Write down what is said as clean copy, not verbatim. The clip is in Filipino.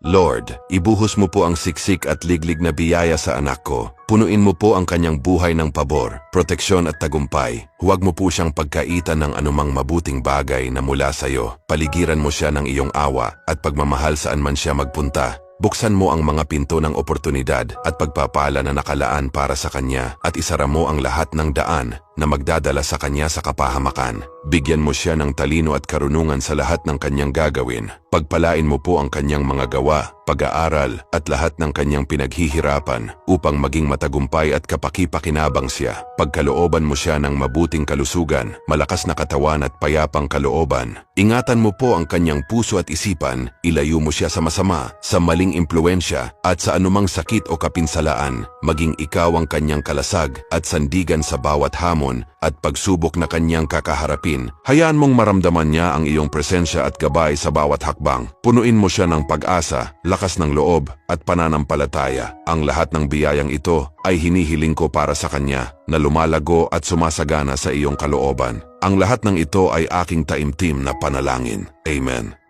Lord, ibuhos mo po ang siksik at liglig na biyaya sa anak ko. Punuin mo po ang kanyang buhay ng pabor, proteksyon at tagumpay. Huwag mo po siyang pagkaitan ng anumang mabuting bagay na mula sa iyo. Paligiran mo siya ng iyong awa at pagmamahal saan man siya magpunta. Buksan mo ang mga pinto ng oportunidad at pagpapala na nakalaan para sa kanya at isara mo ang lahat ng daan na magdadala sa kanya sa kapahamakan. Bigyan mo siya ng talino at karunungan sa lahat ng kanyang gagawin. Pagpalain mo po ang kanyang mga gawa, pag-aaral at lahat ng kanyang pinaghihirapan upang maging matagumpay at kapaki-pakinabang siya. Pagkalooban mo siya ng mabuting kalusugan, malakas na katawan at payapang kalooban. Ingatan mo po ang kanyang puso at isipan, ilayo mo siya sa masama, sa maling impluensya at sa anumang sakit o kapinsalaan. Maging ikaw ang kanyang kalasag at sandigan sa bawat hamon at pagsubok na kanyang kakaharapin. Hayaan mong maramdaman niya ang iyong presensya at gabay sa bawat hakbang. Punuin mo siya ng pag-asa, lakas ng loob at pananampalataya. Ang lahat ng biyayang ito ay hinihiling ko para sa kanya na lumalago at sumasagana sa iyong kalooban. Ang lahat ng ito ay aking taimtim na panalangin. Amen.